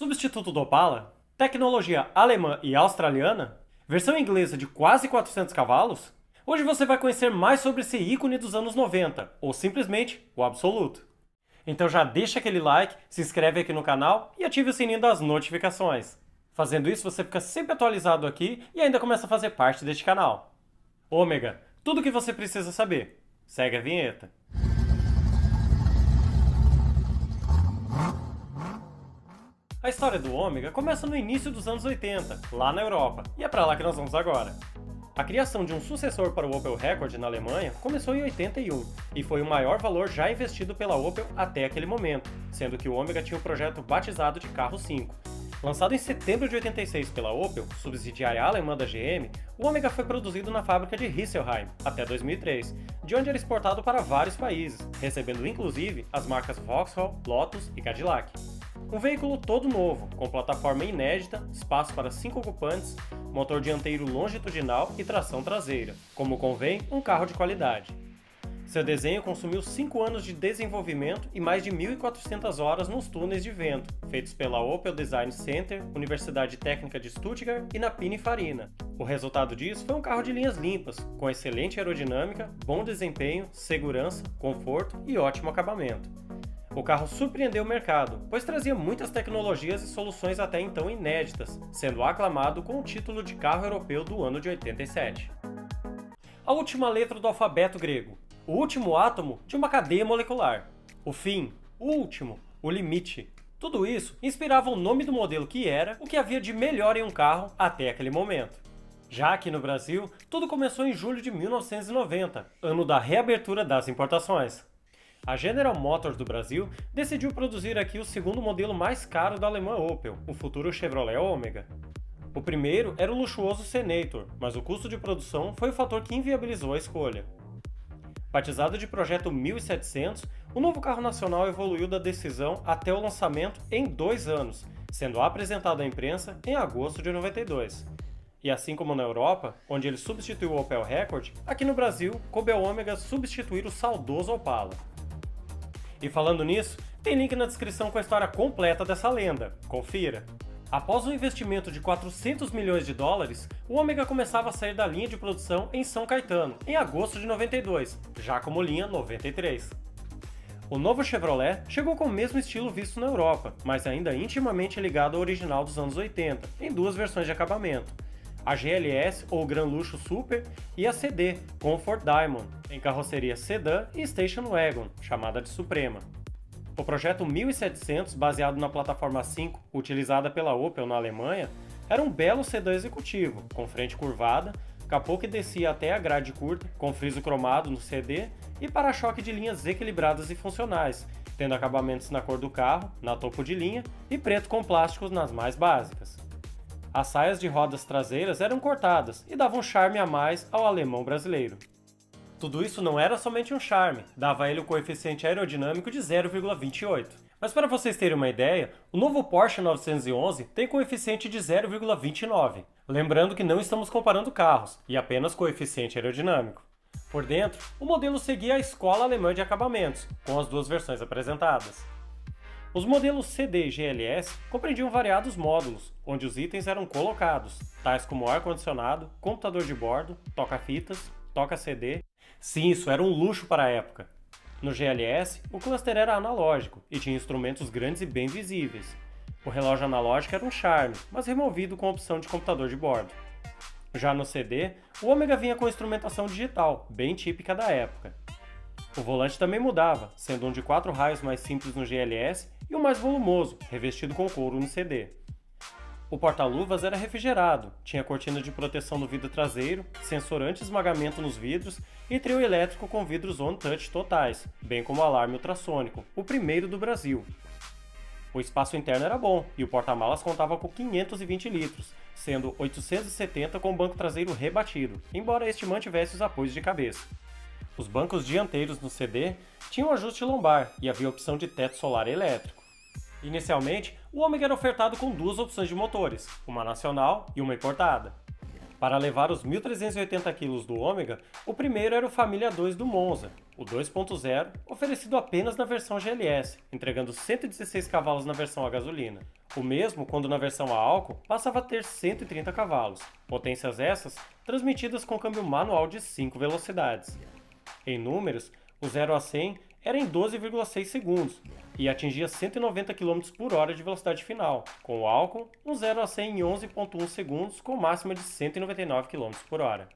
Substituto do Opala? Tecnologia alemã e australiana? Versão inglesa de quase 400 cavalos? Hoje você vai conhecer mais sobre esse ícone dos anos 90, ou simplesmente o absoluto. Então já deixa aquele like, se inscreve aqui no canal e ative o sininho das notificações. Fazendo isso você fica sempre atualizado aqui e ainda começa a fazer parte deste canal. Ômega, tudo o que você precisa saber. Segue a vinheta. A história do Ômega começa no início dos anos 80, lá na Europa, e é pra lá que nós vamos agora. A criação de um sucessor para o Opel Rekord na Alemanha começou em 81 e foi o maior valor já investido pela Opel até aquele momento, sendo que o Ômega tinha o projeto batizado de Carro 5. Lançado em setembro de 86 pela Opel, subsidiária alemã da GM, o Ômega foi produzido na fábrica de Hesselheim até 2003, de onde era exportado para vários países, recebendo inclusive as marcas Vauxhall, Lotus e Cadillac. Um veículo todo novo, com plataforma inédita, espaço para 5 ocupantes, motor dianteiro longitudinal e tração traseira. Como convém, um carro de qualidade. Seu desenho consumiu 5 anos de desenvolvimento e mais de 1.400 horas nos túneis de vento, feitos pela Opel Design Center, Universidade Técnica de Stuttgart e na Pininfarina. O resultado disso foi um carro de linhas limpas, com excelente aerodinâmica, bom desempenho, segurança, conforto e ótimo acabamento. O carro surpreendeu o mercado, pois trazia muitas tecnologias e soluções até então inéditas, sendo aclamado com o título de carro europeu do ano de 87. A última letra do alfabeto grego, o último átomo de uma cadeia molecular, o fim, o último, o limite. Tudo isso inspirava o nome do modelo que era o que havia de melhor em um carro até aquele momento. Já aqui no Brasil, tudo começou em julho de 1990, ano da reabertura das importações. A General Motors do Brasil decidiu produzir aqui o segundo modelo mais caro da alemã Opel, o futuro Chevrolet Ômega. O primeiro era o luxuoso Senator, mas o custo de produção foi o fator que inviabilizou a escolha. Batizado de Projeto 1700, o novo carro nacional evoluiu da decisão até o lançamento em 2 anos, sendo apresentado à imprensa em agosto de 92. E assim como na Europa, onde ele substituiu o Opel Rekord, aqui no Brasil coube ao Ômega substituir o saudoso Opala. E falando nisso, tem link na descrição com a história completa dessa lenda. Confira! Após um investimento de 400 milhões de dólares, o Ômega começava a sair da linha de produção em São Caetano, em agosto de 92, já como linha 93. O novo Chevrolet chegou com o mesmo estilo visto na Europa, mas ainda intimamente ligado ao original dos anos 80, em 2 versões de acabamento. A GLS ou Gran Luxo Super e a CD, Comfort Diamond, em carroceria sedã e station wagon, chamada de Suprema. O projeto 1700, baseado na plataforma 5, utilizada pela Opel na Alemanha, era um belo sedã executivo, com frente curvada, capô que descia até a grade curta, com friso cromado no CD e para-choque de linhas equilibradas e funcionais, tendo acabamentos na cor do carro, na topo de linha e preto com plásticos nas mais básicas. As saias de rodas traseiras eram cortadas e davam um charme a mais ao alemão brasileiro. Tudo isso não era somente um charme, dava a ele o coeficiente aerodinâmico de 0,28. Mas para vocês terem uma ideia, o novo Porsche 911 tem coeficiente de 0,29. Lembrando que não estamos comparando carros, e apenas coeficiente aerodinâmico. Por dentro, o modelo seguia a escola alemã de acabamentos, com as 2 versões apresentadas. Os modelos CD e GLS compreendiam variados módulos, onde os itens eram colocados, tais como ar-condicionado, computador de bordo, toca-fitas, toca-CD. Sim, isso era um luxo para a época. No GLS, o cluster era analógico e tinha instrumentos grandes e bem visíveis. O relógio analógico era um charme, mas removido com a opção de computador de bordo. Já no CD, o Ômega vinha com instrumentação digital, bem típica da época. O volante também mudava, sendo um de 4 raios mais simples no GLS e o mais volumoso, revestido com couro no CD. O porta-luvas era refrigerado, tinha cortina de proteção no vidro traseiro, sensor anti-esmagamento nos vidros e trio elétrico com vidros on-touch totais, bem como alarme ultrassônico, o primeiro do Brasil. O espaço interno era bom e o porta-malas contava com 520 litros, sendo 870 com o banco traseiro rebatido, embora este mantivesse os apoios de cabeça. Os bancos dianteiros no CD tinham ajuste lombar e havia opção de teto solar elétrico. Inicialmente, o Ômega era ofertado com 2 opções de motores, uma nacional e uma importada. Para levar os 1.380 kg do Ômega, o primeiro era o Família 2 do Monza, o 2.0, oferecido apenas na versão GLS, entregando 116 cavalos na versão a gasolina. O mesmo quando na versão a álcool passava a ter 130 cavalos, potências essas transmitidas com câmbio manual de 5 velocidades. Em números, o 0 a 100 era em 12,6 segundos e atingia 190 km por hora de velocidade final, com o álcool, um 0 a 100 em 11,1 segundos com máxima de 199 km por hora.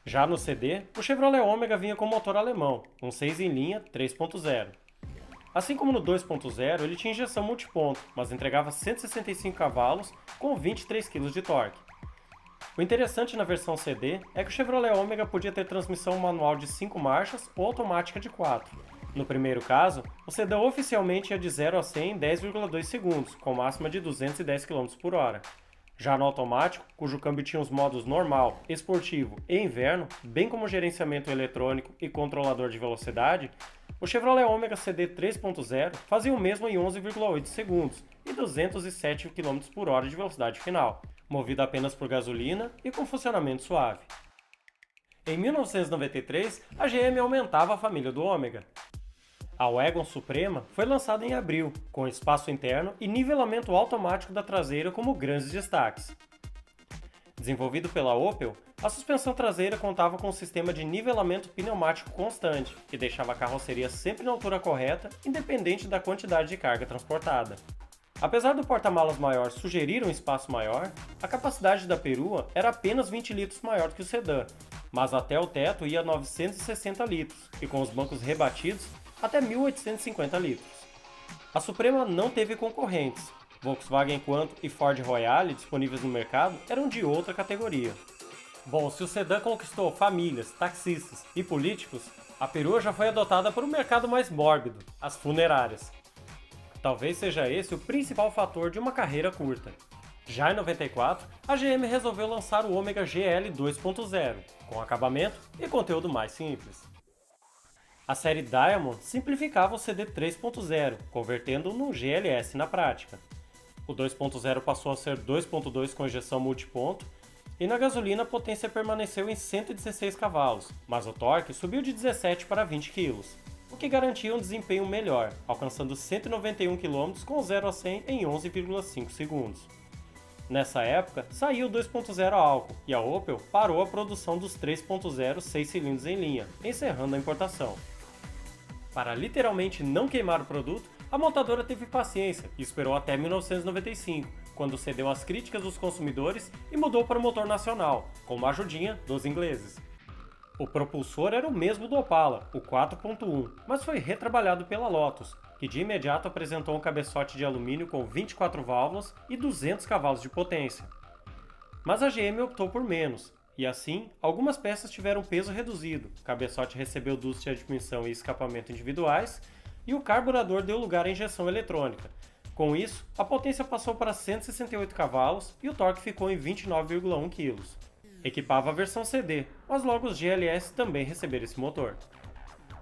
Já no CD, o Chevrolet Ômega vinha com motor alemão, um 6 em linha 3.0. Assim como no 2.0, ele tinha injeção multiponto, mas entregava 165 cavalos com 23 kg de torque. O interessante na versão CD é que o Chevrolet Ômega podia ter transmissão manual de 5 marchas ou automática de 4. No primeiro caso, o sedã oficialmente ia de 0 a 100 em 10,2 segundos, com máxima de 210 km por hora. Já no automático, cujo câmbio tinha os modos normal, esportivo e inverno, bem como gerenciamento eletrônico e controlador de velocidade, o Chevrolet Ômega CD 3.0 fazia o mesmo em 11,8 segundos e 207 km por hora de velocidade final, movido apenas por gasolina e com funcionamento suave. Em 1993, a GM aumentava a família do Ômega. A Wagon Suprema foi lançada em abril, com espaço interno e nivelamento automático da traseira como grandes destaques. Desenvolvido pela Opel, a suspensão traseira contava com um sistema de nivelamento pneumático constante, que deixava a carroceria sempre na altura correta, independente da quantidade de carga transportada. Apesar do porta-malas maior sugerir um espaço maior, a capacidade da perua era apenas 20 litros maior do que o sedã, mas até o teto ia 960 litros, e com os bancos rebatidos, até 1.850 litros. A Suprema não teve concorrentes. Volkswagen Quanto e Ford Royale, disponíveis no mercado, eram de outra categoria. Bom, se o sedã conquistou famílias, taxistas e políticos, a perua já foi adotada por um mercado mais mórbido, as funerárias. Talvez seja esse o principal fator de uma carreira curta. Já em 94, a GM resolveu lançar o Ômega GL 2.0, com acabamento e conteúdo mais simples. A série Diamond simplificava o CD 3.0, convertendo-o num GLS na prática. O 2.0 passou a ser 2.2 com injeção multiponto, e na gasolina a potência permaneceu em 116 cavalos, mas o torque subiu de 17 para 20 kg, o que garantia um desempenho melhor, alcançando 191 km com 0 a 100 em 11,5 segundos. Nessa época, saiu o 2.0 a álcool e a Opel parou a produção dos 3.0 6 cilindros em linha, encerrando a importação. Para literalmente não queimar o produto, a montadora teve paciência e esperou até 1995, quando cedeu às críticas dos consumidores e mudou para o motor nacional, com uma ajudinha dos ingleses. O propulsor era o mesmo do Opala, o 4.1, mas foi retrabalhado pela Lotus, que de imediato apresentou um cabeçote de alumínio com 24 válvulas e 200 cavalos de potência. Mas a GM optou por menos, e assim, algumas peças tiveram peso reduzido, o cabeçote recebeu dutos de admissão e escapamento individuais, e o carburador deu lugar à injeção eletrônica. Com isso, a potência passou para 168 cavalos e o torque ficou em 29,1 kg. Equipava a versão CD, mas logo os GLS também receberam esse motor.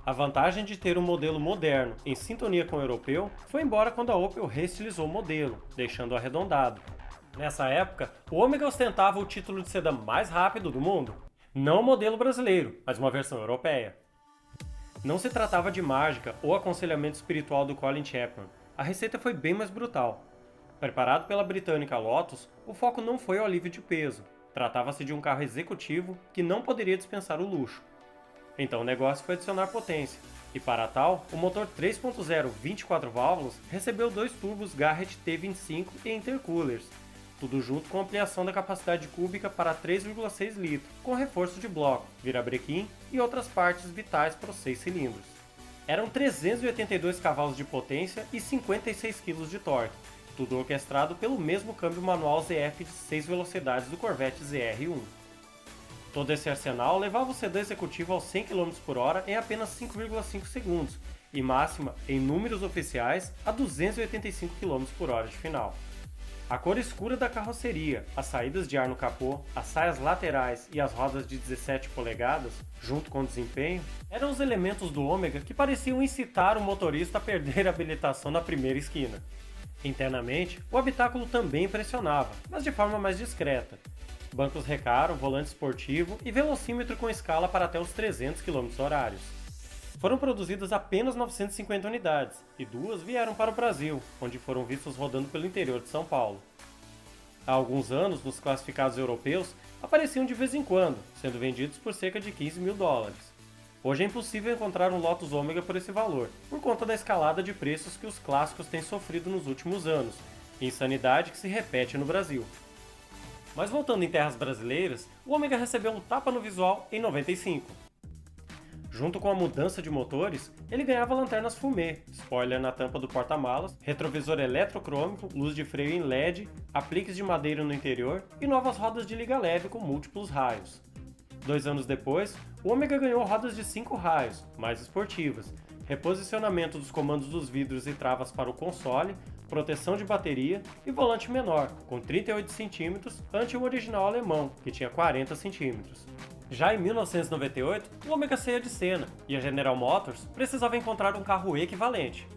A vantagem de ter um modelo moderno, em sintonia com o europeu, foi embora quando a Opel reestilizou o modelo, deixando-o arredondado. Nessa época, o Ômega ostentava o título de sedã mais rápido do mundo. Não o modelo brasileiro, mas uma versão europeia. Não se tratava de mágica ou aconselhamento espiritual do Colin Chapman. A receita foi bem mais brutal. Preparado pela britânica Lotus, o foco não foi o alívio de peso. Tratava-se de um carro executivo que não poderia dispensar o luxo. Então o negócio foi adicionar potência, e para tal, o motor 3.0 24 válvulas recebeu dois turbos Garrett T25 e intercoolers, tudo junto com ampliação da capacidade cúbica para 3,6 litros, com reforço de bloco, virabrequim e outras partes vitais para os 6 cilindros. Eram 382 cavalos de potência e 56 kg de torque, tudo orquestrado pelo mesmo câmbio manual ZF de 6 velocidades do Corvette ZR1. Todo esse arsenal levava o sedã executivo aos 100 km por hora em apenas 5,5 segundos, e máxima, em números oficiais, a 285 km por hora de final. A cor escura da carroceria, as saídas de ar no capô, as saias laterais e as rodas de 17 polegadas, junto com o desempenho, eram os elementos do Ômega que pareciam incitar o motorista a perder a habilitação na primeira esquina. Internamente, o habitáculo também impressionava, mas de forma mais discreta. bancos Recaro, volante esportivo e velocímetro com escala para até os 300 km/h. Foram produzidas apenas 950 unidades, e 2 vieram para o Brasil, onde foram vistos rodando pelo interior de São Paulo. Há alguns anos, nos classificados europeus, apareciam de vez em quando, sendo vendidos por cerca de 15 mil dólares. Hoje é impossível encontrar um Lotus Omega por esse valor, por conta da escalada de preços que os clássicos têm sofrido nos últimos anos, insanidade que se repete no Brasil. Mas voltando em terras brasileiras, o Omega recebeu um tapa no visual em 95. Junto com a mudança de motores, ele ganhava lanternas fumê, spoiler na tampa do porta-malas, retrovisor eletrocrômico, luz de freio em LED, apliques de madeira no interior e novas rodas de liga leve com múltiplos raios. 2 anos depois, o Omega ganhou rodas de 5 raios, mais esportivas, reposicionamento dos comandos dos vidros e travas para o console, proteção de bateria e volante menor, com 38 cm, ante o original alemão, que tinha 40 cm. Já em 1998, o Omega saía de cena, e a General Motors precisava encontrar um carro equivalente.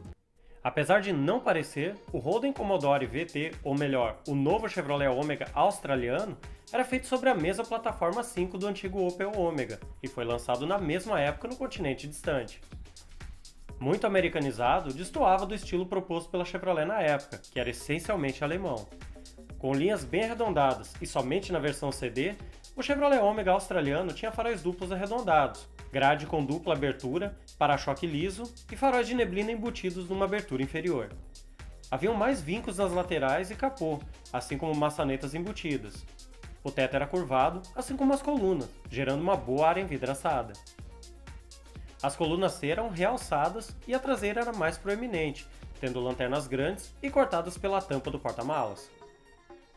Apesar de não parecer, o Holden Commodore VT, ou melhor, o novo Chevrolet Omega australiano, era feito sobre a mesma plataforma 5 do antigo Opel Omega, e foi lançado na mesma época no continente distante. Muito americanizado, destoava do estilo proposto pela Chevrolet na época, que era essencialmente alemão. Com linhas bem arredondadas e somente na versão CD, o Chevrolet Omega australiano tinha faróis duplos arredondados, grade com dupla abertura, para-choque liso e faróis de neblina embutidos numa abertura inferior. Haviam mais vincos nas laterais e capô, assim como maçanetas embutidas. O teto era curvado, assim como as colunas, gerando uma boa área envidraçada. As colunas C eram realçadas e a traseira era mais proeminente, tendo lanternas grandes e cortadas pela tampa do porta-malas.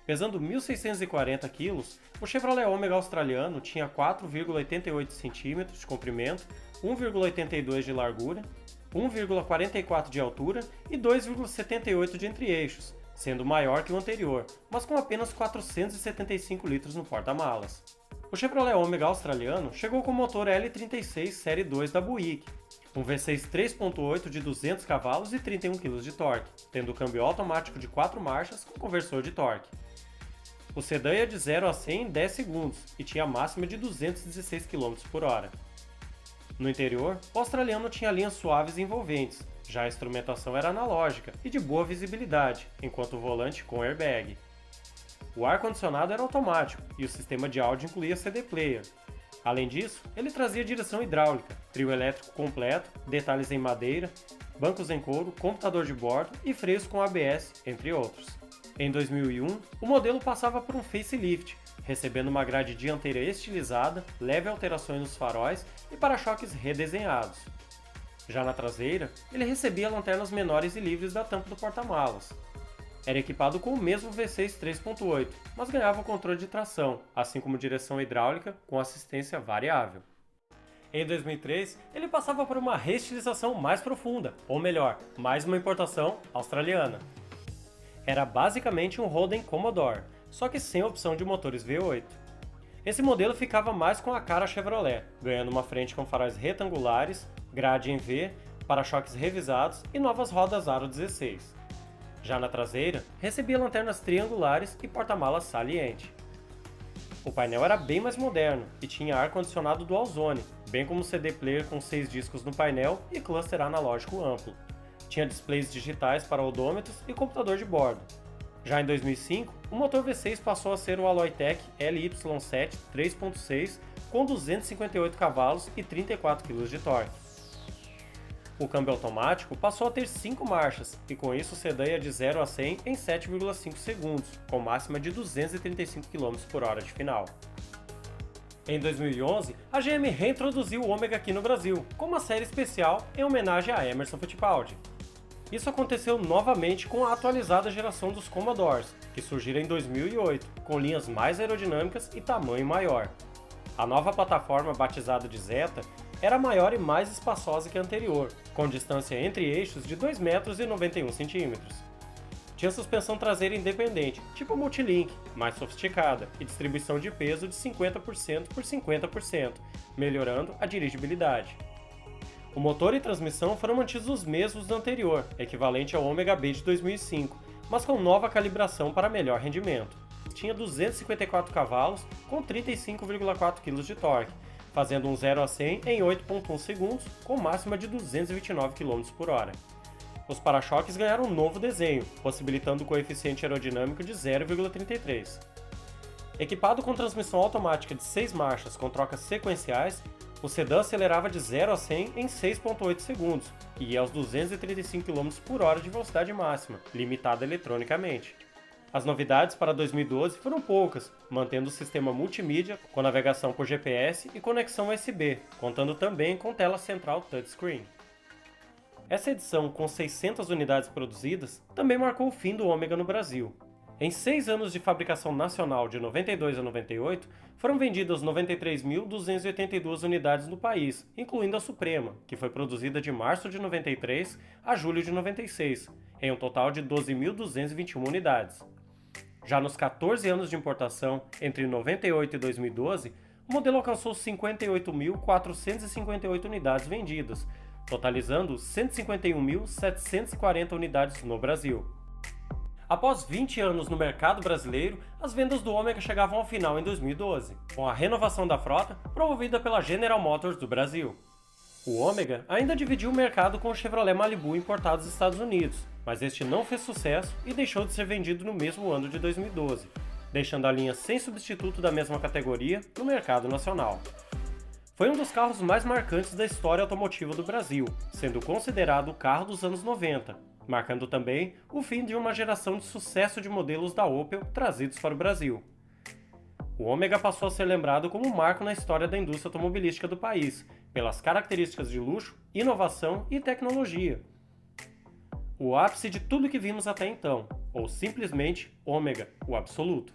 Pesando 1.640 kg, o Chevrolet Omega australiano tinha 4,88 cm de comprimento, 1,82 de largura, 1,44 de altura e 2,78 de entre-eixos, sendo maior que o anterior, mas com apenas 475 litros no porta-malas. O Chevrolet Omega australiano chegou com o motor L36 Série 2 da Buick, um V6 3.8 de 200 cavalos e 31 kg de torque, tendo câmbio automático de 4 marchas com conversor de torque. O sedã ia de 0 a 100 em 10 segundos e tinha a máxima de 216 km/h. No interior, o australiano tinha linhas suaves e envolventes, já a instrumentação era analógica e de boa visibilidade, enquanto o volante com airbag. O ar-condicionado era automático e o sistema de áudio incluía CD player. Além disso, ele trazia direção hidráulica, trio elétrico completo, detalhes em madeira, bancos em couro, computador de bordo e freios com ABS, entre outros. Em 2001, o modelo passava por um facelift, recebendo uma grade dianteira estilizada, leve alterações nos faróis e para-choques redesenhados. Já na traseira, ele recebia lanternas menores e livres da tampa do porta-malas. Era equipado com o mesmo V6 3.8, mas ganhava o controle de tração, assim como direção hidráulica com assistência variável. Em 2003, ele passava por uma reestilização mais profunda, ou melhor, mais uma importação australiana. Era basicamente um Holden Commodore, só que sem opção de motores V8. Esse modelo ficava mais com a cara Chevrolet, ganhando uma frente com faróis retangulares, grade em V, para-choques revisados e novas rodas aro 16. Já na traseira, recebia lanternas triangulares e porta-malas saliente. O painel era bem mais moderno e tinha ar-condicionado dual zone, bem como CD player com 6 discos no painel e cluster analógico amplo. Tinha displays digitais para odômetros e computador de bordo. Já em 2005, o motor V6 passou a ser o Alloytec LY7 3.6 com 258 cavalos e 34 kg de torque. O câmbio automático passou a ter 5 marchas e com isso o sedã ia de 0 a 100 em 7,5 segundos, com máxima de 235 km/h de final. Em 2011, a GM reintroduziu o Omega aqui no Brasil, com uma série especial em homenagem a Emerson Fittipaldi. Isso aconteceu novamente com a atualizada geração dos Commodores, que surgiram em 2008, com linhas mais aerodinâmicas e tamanho maior. A nova plataforma, batizada de Zeta, era maior e mais espaçosa que a anterior, com distância entre eixos de 2,91 m. Tinha suspensão traseira independente, tipo Multilink, mais sofisticada, e distribuição de peso de 50% por 50%, melhorando a dirigibilidade. O motor e transmissão foram mantidos os mesmos do anterior, equivalente ao Omega B de 2005, mas com nova calibração para melhor rendimento. tinha 254 cavalos com 35,4 kg de torque, fazendo um 0 a 100 em 8,1 segundos, com máxima de 229 km por hora. Os para-choques ganharam um novo desenho, possibilitando o coeficiente aerodinâmico de 0,33. Equipado com transmissão automática de 6 marchas com trocas sequenciais, o sedã acelerava de 0 a 100 em 6,8 segundos e ia aos 235 km por hora de velocidade máxima, limitada eletronicamente. As novidades para 2012 foram poucas, mantendo o sistema multimídia com navegação por GPS e conexão USB, contando também com tela central touchscreen. Essa edição, com 600 unidades produzidas, também marcou o fim do Ômega no Brasil. Em 6 anos de fabricação nacional de 92 a 98, foram vendidas 93.282 unidades no país, incluindo a Suprema, que foi produzida de março de 93 a julho de 96, em um total de 12.221 unidades. Já nos 14 anos de importação, entre 98 e 2012, o modelo alcançou 58.458 unidades vendidas, totalizando 151.740 unidades no Brasil. Após 20 anos no mercado brasileiro, as vendas do Ômega chegavam ao final em 2012, com a renovação da frota promovida pela General Motors do Brasil. O Ômega ainda dividiu o mercado com o Chevrolet Malibu importado dos Estados Unidos, mas este não fez sucesso e deixou de ser vendido no mesmo ano de 2012, deixando a linha sem substituto da mesma categoria no mercado nacional. Foi um dos carros mais marcantes da história automotiva do Brasil, sendo considerado o carro dos anos 90, marcando também o fim de uma geração de sucesso de modelos da Opel trazidos para o Brasil. O Ômega passou a ser lembrado como um marco na história da indústria automobilística do país, pelas características de luxo, inovação e tecnologia. O ápice de tudo que vimos até então, ou simplesmente Ômega, o absoluto.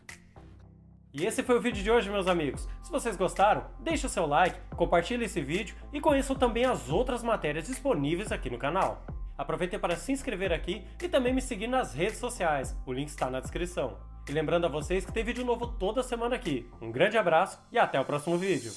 E esse foi o vídeo de hoje, meus amigos. Se vocês gostaram, deixe o seu like, compartilhe esse vídeo e conheçam também as outras matérias disponíveis aqui no canal. Aproveitem para se inscrever aqui e também me seguir nas redes sociais, o link está na descrição. E lembrando a vocês que tem vídeo novo toda semana aqui. Um grande abraço e até o próximo vídeo.